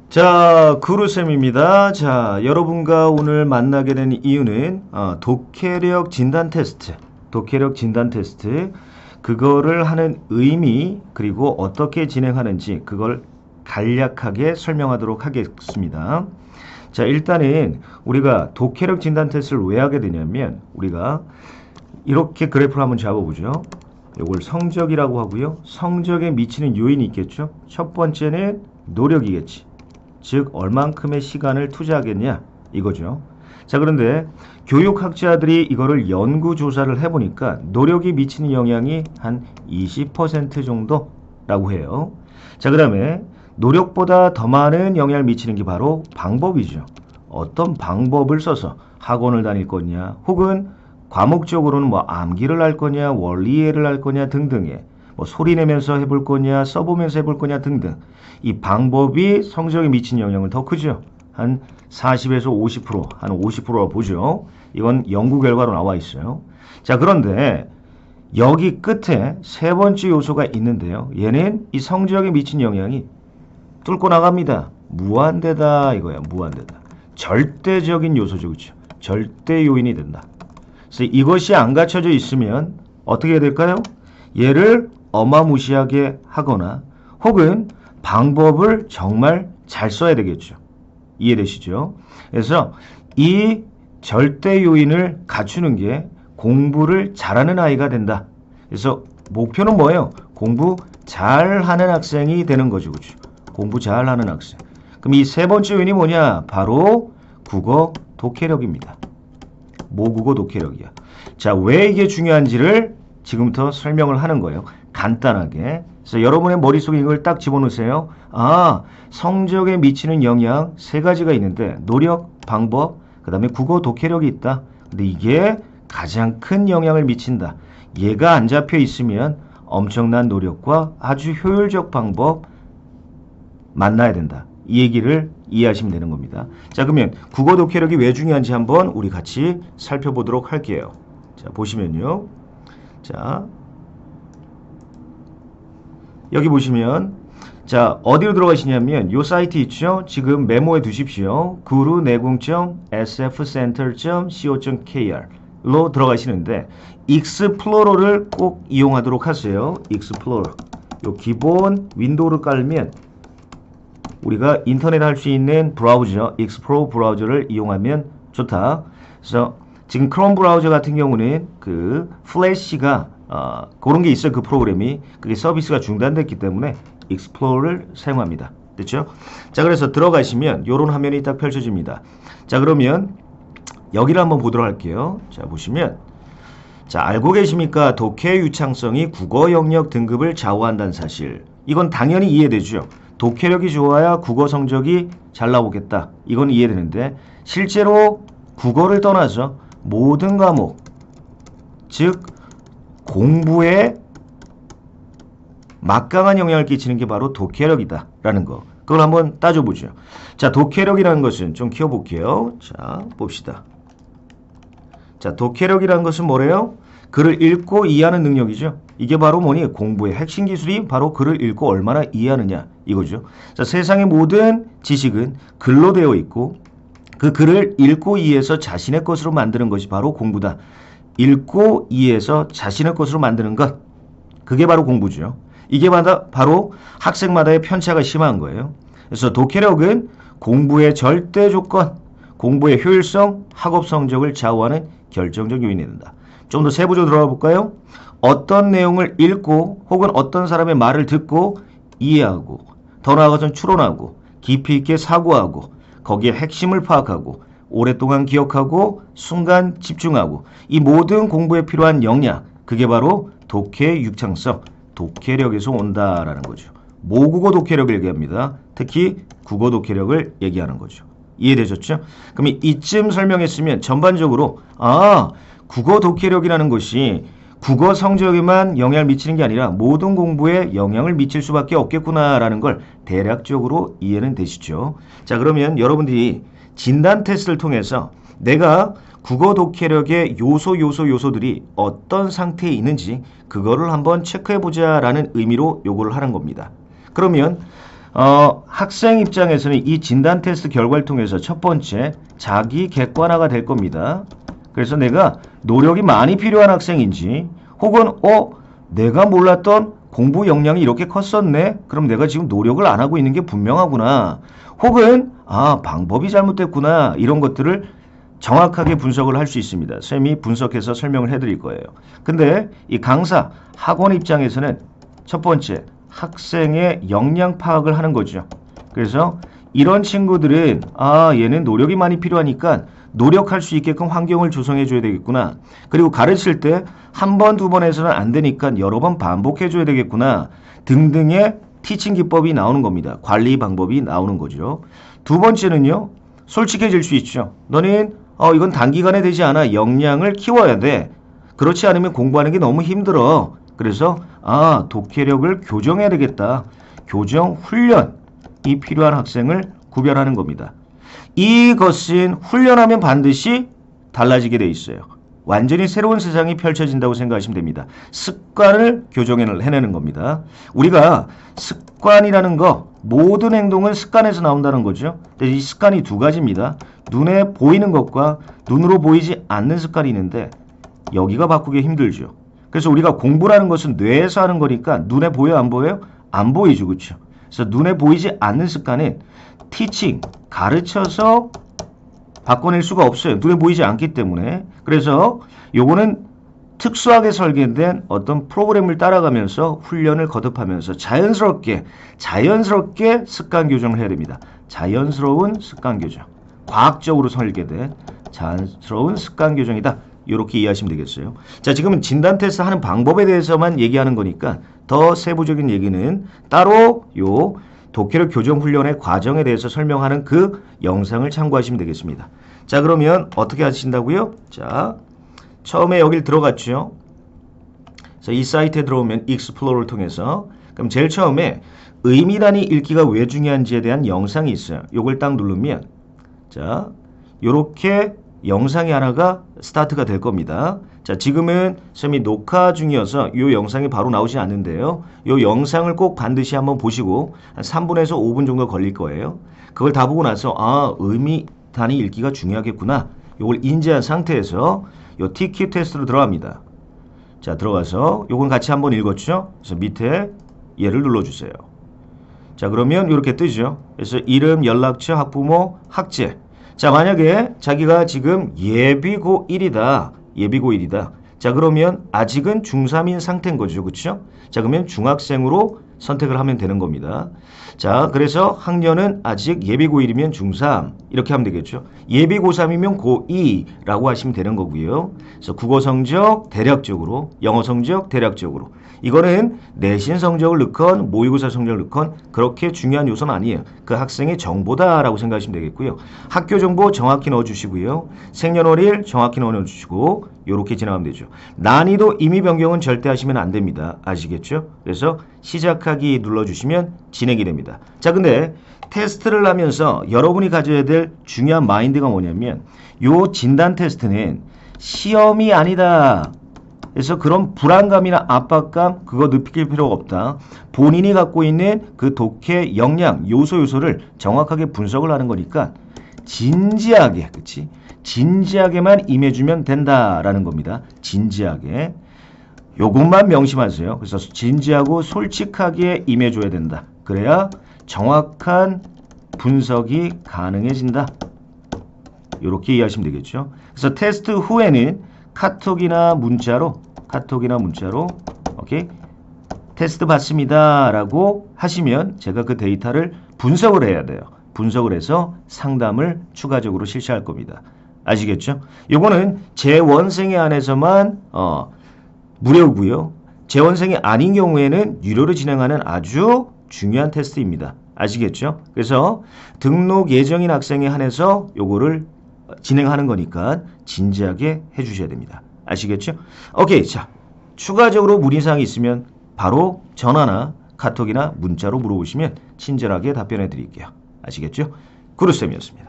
자, 구루쌤입니다. 자, 여러분과 오늘 만나게 된 이유는 독해력 진단 테스트, 그거를 하는 의미, 그리고 어떻게 진행하는지 그걸 간략하게 설명하도록 하겠습니다. 자, 일단은 우리가 독해력 진단 테스트를 왜 하게 되냐면 우리가 이렇게 그래프를 한번 잡아보죠. 이걸 성적이라고 하고요. 성적에 미치는 요인이 있겠죠. 첫 번째는 노력이겠지. 즉 얼만큼의 시간을 투자하겠냐 이거죠. 자, 그런데 교육학자들이 이거를 연구조사를 해보니까 노력이 미치는 영향이 한 20% 정도라고 해요. 자, 그 다음에 노력보다 더 많은 영향을 미치는 게 바로 방법이죠. 어떤 방법을 써서 학원을 다닐 거냐, 혹은 과목적으로는 뭐 암기를 할 거냐, 원리이해를 할 거냐 등등의 뭐 소리 내면서 해볼 거냐, 써보면서 해볼 거냐 등등, 이 방법이 성적에 미친 영향을 더 크죠. 한 40에서 50%, 한 50%라 보죠. 이건 연구 결과로 나와 있어요. 자, 그런데 여기 끝에 세 번째 요소가 있는데요. 얘는 이 성적에 미친 영향이 뚫고 나갑니다. 무한대다 이거야. 무한대다. 절대적인 요소죠. 그렇죠? 절대 요인이 된다. 그래서 이것이 안 갖춰져 있으면 어떻게 해야 될까요? 얘를 어마무시하게 하거나 혹은 방법을 정말 잘 써야 되겠죠. 이해되시죠? 그래서 이 절대 요인을 갖추는 게 공부를 잘하는 아이가 된다. 그래서 목표는 뭐예요? 공부 잘하는 학생이 되는 거죠. 그렇죠? 공부 잘하는 학생. 그럼 이 세 번째 요인이 뭐냐? 바로 국어 독해력입니다. 모국어 독해력이야. 자, 왜 이게 중요한지를 지금부터 설명을 하는 거예요. 간단하게. 그래서 여러분의 머릿속에 이걸 딱 집어넣으세요. 아, 성적에 미치는 영향 세 가지가 있는데 노력, 방법, 그 다음에 국어 독해력이 있다. 근데 이게 가장 큰 영향을 미친다. 얘가 안 잡혀 있으면 엄청난 노력과 아주 효율적 방법 만나야 된다. 이 얘기를 이해하시면 되는 겁니다. 자, 그러면 국어 독해력이 왜 중요한지 한번 우리 같이 살펴보도록 할게요. 자, 보시면요. 자, 여기 보시면 자, 어디로 들어가시냐면 요 사이트 있죠? 지금 메모해 두십시오. guru내공.sfcenter.co.kr로 들어가시는데 익스플로러를 꼭 이용하도록 하세요. 익스플로러. 요 기본 윈도우를 깔면 우리가 인터넷 할 수 있는 브라우저, 익스플로러 브라우저를 이용하면 좋다. 그래서 지금 크롬 브라우저 같은 경우는 그 플래시가 그런 게 있어요. 그 프로그램이. 그게 서비스가 중단됐기 때문에 익스플로러를 사용합니다. 됐죠? 자, 그래서 들어가시면 이런 화면이 딱 펼쳐집니다. 자, 그러면 여기를 한번 보도록 할게요. 자, 보시면 자, 알고 계십니까? 독해 유창성이 국어 영역 등급을 좌우한다는 사실. 이건 당연히 이해되죠. 독해력이 좋아야 국어 성적이 잘 나오겠다. 이건 이해되는데 실제로 국어를 떠나서 모든 과목, 즉 공부에 막강한 영향을 끼치는 게 바로 독해력이다 라는 거. 그걸 한번 따져보죠. 자, 독해력이라는 것은 좀 키워볼게요. 자, 봅시다. 자, 독해력이라는 것은 뭐래요? 글을 읽고 이해하는 능력이죠. 이게 바로 뭐니? 공부의 핵심 기술이 바로 글을 읽고 얼마나 이해하느냐 이거죠. 자, 세상의 모든 지식은 글로 되어 있고 그 글을 읽고 이해해서 자신의 것으로 만드는 것이 바로 공부다. 읽고 이해해서 자신의 것으로 만드는 것, 그게 바로 공부죠. 이게 바로 학생마다의 편차가 심한 거예요. 그래서 독해력은 공부의 절대 조건, 공부의 효율성, 학업 성적을 좌우하는 결정적 요인이 된다. 좀 더 세부적으로 들어가 볼까요? 어떤 내용을 읽고 혹은 어떤 사람의 말을 듣고 이해하고 더 나아가서는 추론하고 깊이 있게 사고하고 거기에 핵심을 파악하고 오랫동안 기억하고 순간 집중하고 이 모든 공부에 필요한 역량, 그게 바로 독해 유창성, 독해력에서 온다라는 거죠. 모국어 독해력을 얘기합니다. 특히 국어 독해력을 얘기하는 거죠. 이해되셨죠? 그럼 이쯤 설명했으면 전반적으로 국어 독해력이라는 것이 국어 성적에만 영향을 미치는 게 아니라 모든 공부에 영향을 미칠 수밖에 없겠구나라는 걸 대략적으로 이해는 되시죠? 자, 그러면 여러분들이 진단 테스트를 통해서 내가 국어 독해력의 요소들이 어떤 상태에 있는지 그거를 한번 체크해보자라는 의미로 요거를 하는 겁니다. 그러면 학생 입장에서는 이 진단 테스트 결과를 통해서 첫 번째, 자기 객관화가 될 겁니다. 그래서 내가 노력이 많이 필요한 학생인지, 혹은, 내가 몰랐던 공부 역량이 이렇게 컸었네? 그럼 내가 지금 노력을 안 하고 있는 게 분명하구나. 혹은, 방법이 잘못됐구나. 이런 것들을 정확하게 분석을 할 수 있습니다. 쌤이 분석해서 설명을 해드릴 거예요. 근데 이 강사, 학원 입장에서는 첫 번째, 학생의 역량 파악을 하는 거죠. 그래서 이런 친구들은 얘는 노력이 많이 필요하니까 노력할 수 있게끔 환경을 조성해 줘야 되겠구나. 그리고 가르칠 때 한 번, 두 번 해서는 안 되니까 여러 번 반복해 줘야 되겠구나. 등등의 티칭 기법이 나오는 겁니다. 관리 방법이 나오는 거죠. 두 번째는요. 솔직해질 수 있죠. 너는 이건 단기간에 되지 않아. 역량을 키워야 돼. 그렇지 않으면 공부하는 게 너무 힘들어. 그래서 독해력을 교정해야 되겠다. 교정 훈련이 필요한 학생을 구별하는 겁니다. 이것은 훈련하면 반드시 달라지게 돼 있어요. 완전히 새로운 세상이 펼쳐진다고 생각하시면 됩니다. 습관을 교정해내는 겁니다. 우리가 습관이라는 거, 모든 행동은 습관에서 나온다는 거죠. 근데 이 습관이 두 가지입니다. 눈에 보이는 것과 눈으로 보이지 않는 습관이 있는데 여기가 바꾸기 힘들죠. 그래서 우리가 공부라는 것은 뇌에서 하는 거니까 눈에 보여 안 보여요? 안 보이죠. 그렇죠? 그래서 눈에 보이지 않는 습관은 티칭, 가르쳐서 바꿔낼 수가 없어요. 눈에 보이지 않기 때문에. 그래서 요거는 특수하게 설계된 어떤 프로그램을 따라가면서 훈련을 거듭하면서 자연스럽게 습관 교정을 해야 됩니다. 자연스러운 습관 교정. 과학적으로 설계된 자연스러운 습관 교정이다. 이렇게 이해하시면 되겠어요. 자, 지금은 진단 테스트 하는 방법에 대해서만 얘기하는 거니까 더 세부적인 얘기는 따로 요 독해력 교정 훈련의 과정에 대해서 설명하는 그 영상을 참고하시면 되겠습니다. 자, 그러면 어떻게 하신다고요? 자, 처음에 여길 들어갔죠. 그래서 이 사이트에 들어오면 익스플로러를 통해서 그럼 제일 처음에 의미단위 읽기가 왜 중요한지에 대한 영상이 있어요. 요걸 딱 누르면 자, 요렇게 영상이 하나가 스타트가 될 겁니다. 자, 지금은 쌤이 녹화 중이어서 이 영상이 바로 나오지 않는데요. 이 영상을 꼭 반드시 한번 보시고 한 3분에서 5분 정도 걸릴 거예요. 그걸 다 보고 나서 의미 단위 읽기가 중요하겠구나. 이걸 인지한 상태에서 이 TQ 테스트로 들어갑니다. 자, 들어가서 이건 같이 한번 읽었죠? 그래서 밑에 얘를 눌러주세요. 자, 그러면 이렇게 뜨죠. 그래서 이름, 연락처, 학부모, 학제. 자, 만약에 자기가 지금 예비고 1이다. 예비고 1이다. 자, 그러면 아직은 중3인 상태인 거죠. 그렇죠? 자, 그러면 중학생으로 선택을 하면 되는 겁니다. 자, 그래서 학년은 아직 예비고 1이면 중3 이렇게 하면 되겠죠. 예비고 3이면 고2라고 하시면 되는 거고요. 그래서 국어 성적 대략적으로, 영어 성적 대략적으로. 이거는 내신 성적을 넣건 모의고사 성적을 넣건 그렇게 중요한 요소는 아니에요. 그 학생의 정보다라고 생각하시면 되겠고요. 학교 정보 정확히 넣어주시고요. 생년월일 정확히 넣어주시고 이렇게 지나가면 되죠. 난이도 임의 변경은 절대 하시면 안 됩니다. 아시겠죠? 그래서 시작하기 눌러주시면 진행이 됩니다. 자, 근데 테스트를 하면서 여러분이 가져야 될 중요한 마인드가 뭐냐면 요 진단 테스트는 시험이 아니다. 그래서 그런 불안감이나 압박감 그거 느낄 필요가 없다. 본인이 갖고 있는 그 독해 역량 요소를 정확하게 분석을 하는 거니까 진지하게, 그치? 진지하게만 임해주면 된다라는 겁니다. 진지하게. 요것만 명심하세요. 그래서 진지하고 솔직하게 임해줘야 된다. 그래야 정확한 분석이 가능해진다. 이렇게 이해하시면 되겠죠. 그래서 테스트 후에는 카톡이나 문자로 오케이 테스트 받습니다 라고 하시면 제가 그 데이터를 분석을 해야 돼요. 분석을 해서 상담을 추가적으로 실시할 겁니다. 아시겠죠? 이거는 재원생에 한해서만 무료고요. 재원생이 아닌 경우에는 유료로 진행하는 아주 중요한 테스트입니다. 아시겠죠? 그래서 등록 예정인 학생에 한해서 요거를 진행하는 거니까 진지하게 해주셔야 됩니다. 아시겠죠? 오케이. 자, 추가적으로 문의사항이 있으면 바로 전화나 카톡이나 문자로 물어보시면 친절하게 답변해 드릴게요. 아시겠죠? 구루쌤이었습니다.